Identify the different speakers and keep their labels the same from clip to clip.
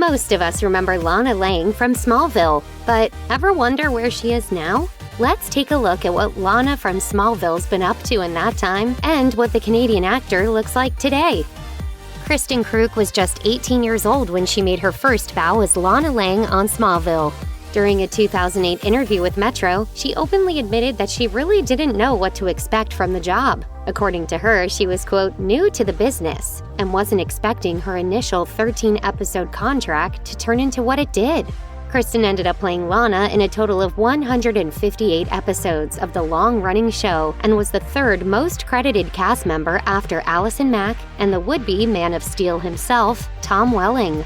Speaker 1: Most of us remember Lana Lang from Smallville, but ever wonder where she is now? Let's take a look at what Lana from Smallville's been up to in that time and what the Canadian actor looks like today. Kristin Kreuk was just 18 years old when she made her first bow as Lana Lang on Smallville. During a 2008 interview with Metro, she openly admitted that she really didn't know what to expect from the job. According to her, she was, quote, new to the business and wasn't expecting her initial 13-episode contract to turn into what it did. Kristin ended up playing Lana in a total of 158 episodes of the long-running show and was the third most credited cast member after Allison Mack and the would-be Man of Steel himself, Tom Welling.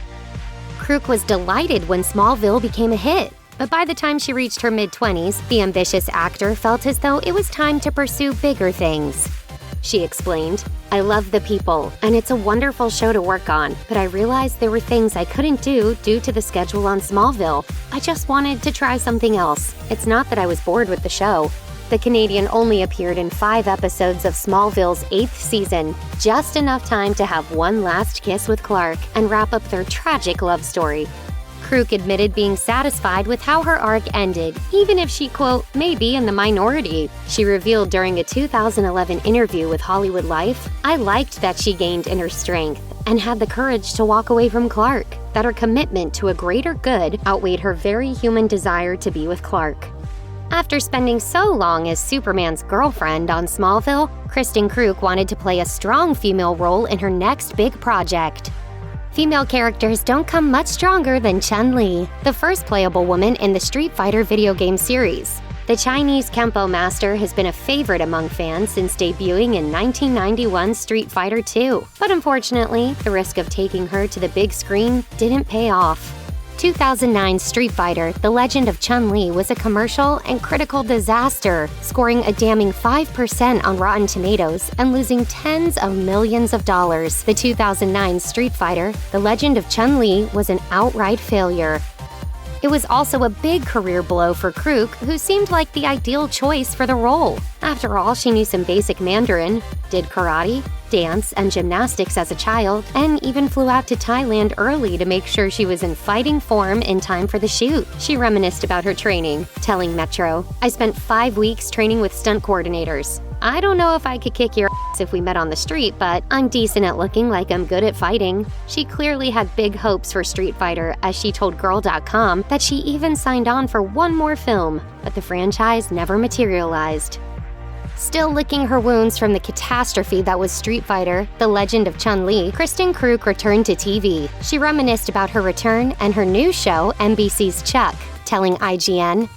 Speaker 1: Kruek was delighted when Smallville became a hit, but by the time she reached her mid-20s, the ambitious actor felt as though it was time to pursue bigger things. She explained, "I love the people, and it's a wonderful show to work on, but I realized there were things I couldn't do due to the schedule on Smallville. I just wanted to try something else. It's not that I was bored with the show." The Canadian only appeared in 5 episodes of Smallville's 8th season, just enough time to have one last kiss with Clark and wrap up their tragic love story. Kruek admitted being satisfied with how her arc ended, even if she, quote, may be in the minority. She revealed during a 2011 interview with Hollywood Life, "I liked that she gained inner strength and had the courage to walk away from Clark, that her commitment to a greater good outweighed her very human desire to be with Clark." After spending so long as Superman's girlfriend on Smallville, Kristin Kreuk wanted to play a strong female role in her next big project. Female characters don't come much stronger than Chun-Li, the first playable woman in the Street Fighter video game series. The Chinese Kempo master has been a favorite among fans since debuting in 1991's Street Fighter II, but unfortunately, the risk of taking her to the big screen didn't pay off. 2009's Street Fighter: The Legend of Chun-Li was a commercial and critical disaster, scoring a damning 5% on Rotten Tomatoes and losing tens of millions of dollars. The 2009 Street Fighter: The Legend of Chun-Li was an outright failure. It was also a big career blow for Kruek, who seemed like the ideal choice for the role. After all, she knew some basic Mandarin, did karate, dance, and gymnastics as a child, and even flew out to Thailand early to make sure she was in fighting form in time for the shoot. She reminisced about her training, telling Metro, "I spent 5 weeks training with stunt coordinators. I don't know if I could kick your ass if we met on the street, but I'm decent at looking like I'm good at fighting." She clearly had big hopes for Street Fighter, as she told Girl.com that she even signed on for one more film, but the franchise never materialized. Still licking her wounds from the catastrophe that was Street Fighter: The Legend of Chun-Li, Kristin Kreuk returned to TV. She reminisced about her return and her new show, NBC's Chuck, telling IGN,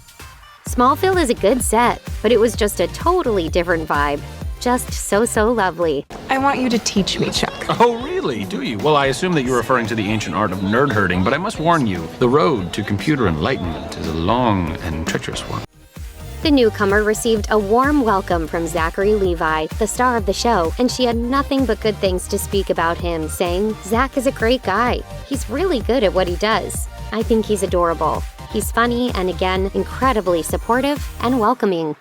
Speaker 1: "Smallville is a good set, but it was just a totally different vibe. Just so lovely."
Speaker 2: I want you to teach me, Chuck.
Speaker 3: Oh, really? Do you? Well, I assume that you're referring to the ancient art of nerd herding, but I must warn you, the road to computer enlightenment is a long and treacherous one.
Speaker 1: The newcomer received a warm welcome from Zachary Levi, the star of the show, and she had nothing but good things to speak about him, saying, "Zach is a great guy. He's really good at what he does. I think he's adorable. He's funny and, again, incredibly supportive and welcoming."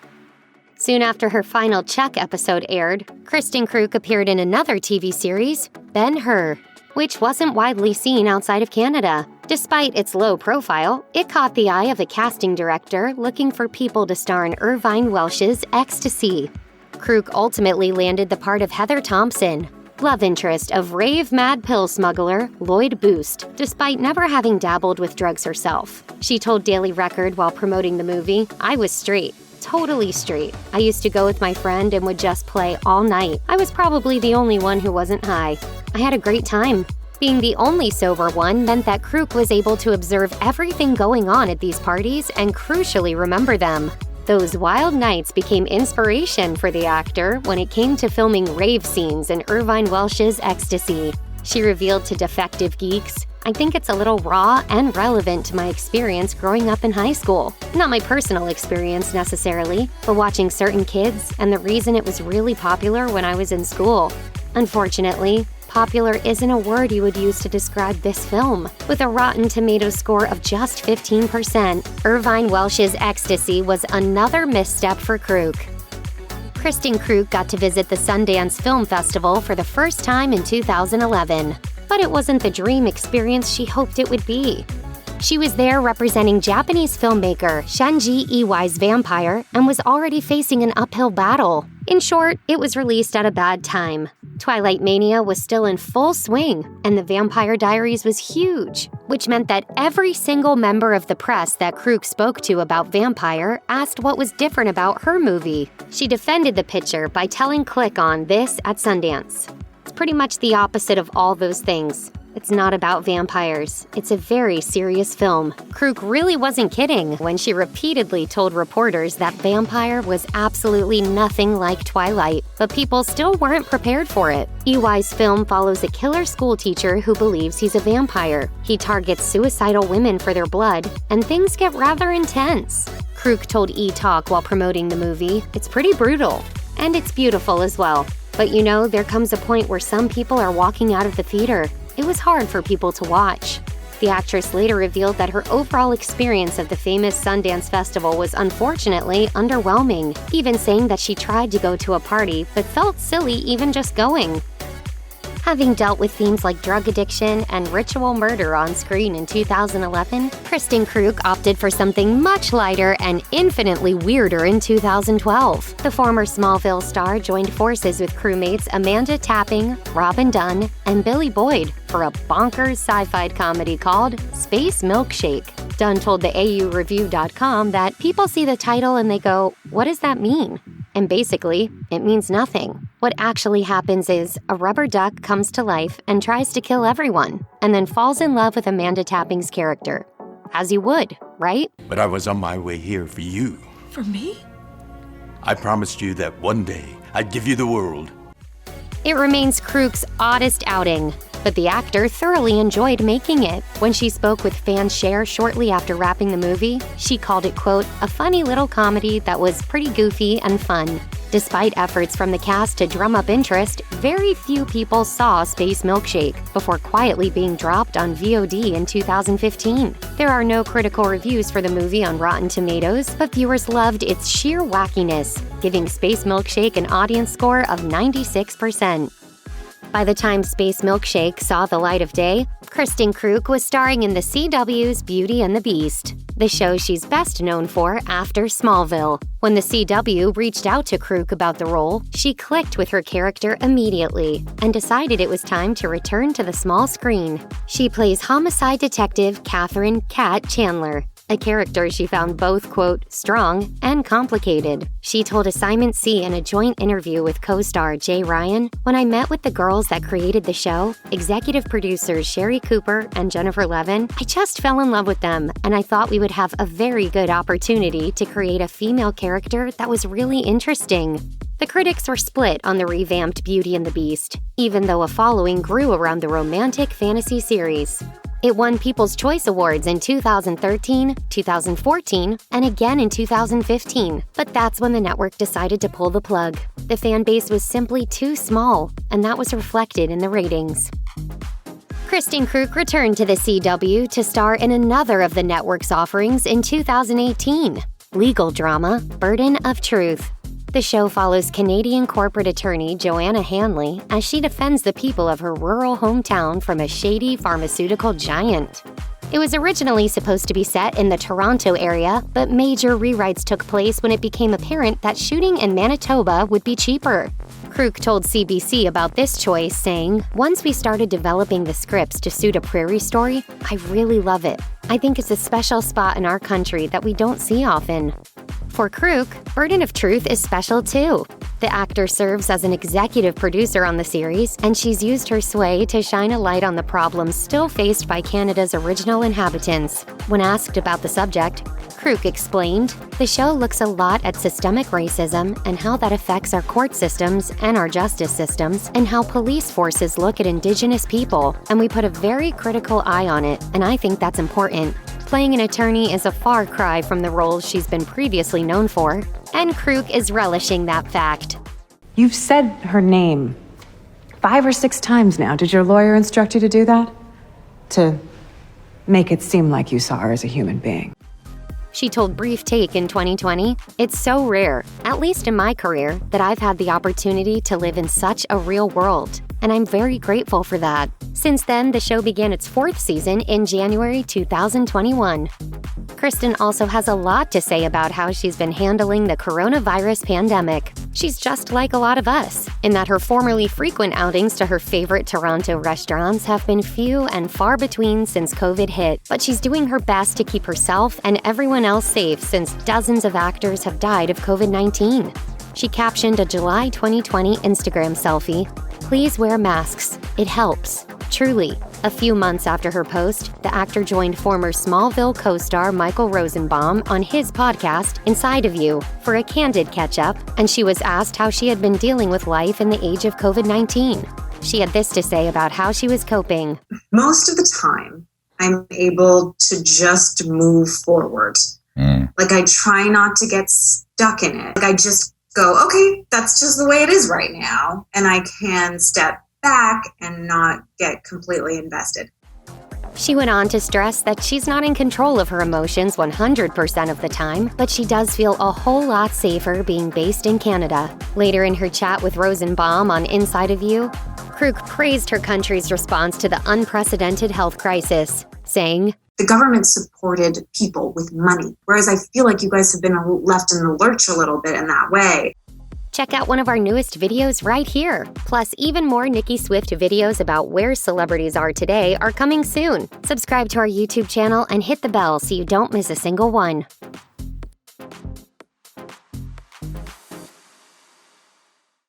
Speaker 1: Soon after her final Chuck episode aired, Kristin Kreuk appeared in another TV series, Ben-Hur, which wasn't widely seen outside of Canada. Despite its low profile, it caught the eye of a casting director looking for people to star in Irvine Welsh's Ecstasy. Kreuk ultimately landed the part of Heather Thompson, love interest of rave-mad pill smuggler Lloyd Boost, despite never having dabbled with drugs herself. She told Daily Record while promoting the movie, "I was straight. Totally straight. I used to go with my friend and would just play all night. I was probably the only one who wasn't high. I had a great time." Being the only sober one meant that Kruek was able to observe everything going on at these parties and crucially remember them. Those wild nights became inspiration for the actor when it came to filming rave scenes in Irvine Welsh's Ecstasy. She revealed to Defective Geeks, "I think it's a little raw and relevant to my experience growing up in high school. Not my personal experience necessarily, but watching certain kids and the reason it was really popular when I was in school. Unfortunately, popular isn't a word you would use to describe this film." With a Rotten Tomatoes score of just 15%, Irvine Welsh's Ecstasy was another misstep for Kruek. Kristin Kreuk got to visit the Sundance Film Festival for the first time in 2011. but it wasn't the dream experience she hoped it would be. She was there representing Japanese filmmaker Shenji Iwai's Vampire and was already facing an uphill battle. In short, it was released at a bad time. Twilight Mania was still in full swing, and The Vampire Diaries was huge, which meant that every single member of the press that Kreuk spoke to about Vampire asked what was different about her movie. She defended the picture by telling Click on this at Sundance. It's pretty much the opposite of all those things. It's not about vampires. It's a very serious film. Kreuk really wasn't kidding when she repeatedly told reporters that Vampire was absolutely nothing like Twilight, but people still weren't prepared for it. Iwai's film follows a killer schoolteacher who believes he's a vampire. He targets suicidal women for their blood, and things get rather intense. Kreuk told E! Talk while promoting the movie, "It's pretty brutal, and it's beautiful as well. But you know, there comes a point where some people are walking out of the theater. It was hard for people to watch." The actress later revealed that her overall experience of the famous Sundance Festival was unfortunately underwhelming, even saying that she tried to go to a party but felt silly even just going. Having dealt with themes like drug addiction and ritual murder on screen in 2011, Kristin Kreuk opted for something much lighter and infinitely weirder in 2012. The former Smallville star joined forces with crewmates Amanda Tapping, Robin Dunn, and Billy Boyd for a bonkers sci-fi comedy called Space Milkshake. Dunn told the AUReview.com that people see the title and they go, "What does that mean?" And basically, it means nothing. What actually happens is a rubber duck comes to life and tries to kill everyone, and then falls in love with Amanda Tapping's character. As you would, right?
Speaker 4: But I was on my way here for you.
Speaker 2: For me?
Speaker 4: I promised you that one day I'd give you the world.
Speaker 1: It remains Kreuk's oddest outing, but the actor thoroughly enjoyed making it. When she spoke with fanshare shortly after wrapping the movie, she called it, quote, "a funny little comedy that was pretty goofy and fun." Despite efforts from the cast to drum up interest, very few people saw Space Milkshake before quietly being dropped on VOD in 2015. There are no critical reviews for the movie on Rotten Tomatoes, but viewers loved its sheer wackiness, giving Space Milkshake an audience score of 96%. By the time Space Milkshake saw the light of day, Kristin Kreuk was starring in the CW's Beauty and the Beast, the show she's best known for after Smallville. When the CW reached out to Kreuk about the role, she clicked with her character immediately and decided it was time to return to the small screen. She plays homicide detective Catherine "Cat" Chandler, a character she found both, quote, "strong and complicated." She told Assignment C in a joint interview with co-star Jay Ryan, "When I met with the girls that created the show, executive producers Sherry Cooper and Jennifer Levin, I just fell in love with them, and I thought we would have a very good opportunity to create a female character that was really interesting." The critics were split on the revamped Beauty and the Beast, even though a following grew around the romantic fantasy series. It won People's Choice Awards in 2013, 2014, and again in 2015, but that's when the network decided to pull the plug. The fan base was simply too small, and that was reflected in the ratings. Kristin Kreuk returned to the CW to star in another of the network's offerings in 2018, legal drama Burden of Truth. The show follows Canadian corporate attorney Joanna Hanley as she defends the people of her rural hometown from a shady pharmaceutical giant. It was originally supposed to be set in the Toronto area, but major rewrites took place when it became apparent that shooting in Manitoba would be cheaper. Kreuk told CBC about this choice, saying, "Once we started developing the scripts to suit a prairie story, I really love it. I think it's a special spot in our country that we don't see often." For Kreuk, Burden of Truth is special too. The actor serves as an executive producer on the series, and she's used her sway to shine a light on the problems still faced by Canada's original inhabitants. When asked about the subject, Kreuk explained, "The show looks a lot at systemic racism and how that affects our court systems and our justice systems, and how police forces look at Indigenous people, and we put a very critical eye on it, and I think that's important." Playing an attorney is a far cry from the roles she's been previously known for, and Kreuk is relishing that fact.
Speaker 2: You've said her name 5 or 6 times now. Did your lawyer instruct you to do that? To make it seem like you saw her as a human being?
Speaker 1: She told Brief Take in 2020, "It's so rare, at least in my career, that I've had the opportunity to live in such a real world. and I'm very grateful for that. Since then, the show began its 4th season in January 2021. Kristin also has a lot to say about how she's been handling the coronavirus pandemic. She's just like a lot of us, in that her formerly frequent outings to her favorite Toronto restaurants have been few and far between since COVID hit, but she's doing her best to keep herself and everyone else safe since dozens of actors have died of COVID-19. She captioned a July 2020 Instagram selfie, "Please wear masks. It helps. Truly." A few months after her post, the actor joined former Smallville co-star Michael Rosenbaum on his podcast, Inside of You, for a candid catch-up, and she was asked how she had been dealing with life in the age of COVID-19. She had this to say about how she was coping.
Speaker 5: Most of the time, I'm able to just move forward. Like, I try not to get stuck in it. Like, I just go, okay, that's just the way it is right now. And I can step back and not get completely invested.
Speaker 1: She went on to stress that she's not in control of her emotions 100% of the time, but she does feel a whole lot safer being based in Canada. Later in her chat with Rosenbaum on Inside of You, Kruek praised her country's response to the unprecedented health crisis, saying,
Speaker 5: "The government supported people with money, whereas I feel like you guys have been left in the lurch a little bit in that way."
Speaker 1: Check out one of our newest videos right here. Plus, even more Nicki Swift videos about where celebrities are today are coming soon. Subscribe to our YouTube channel and hit the bell so you don't miss a single one.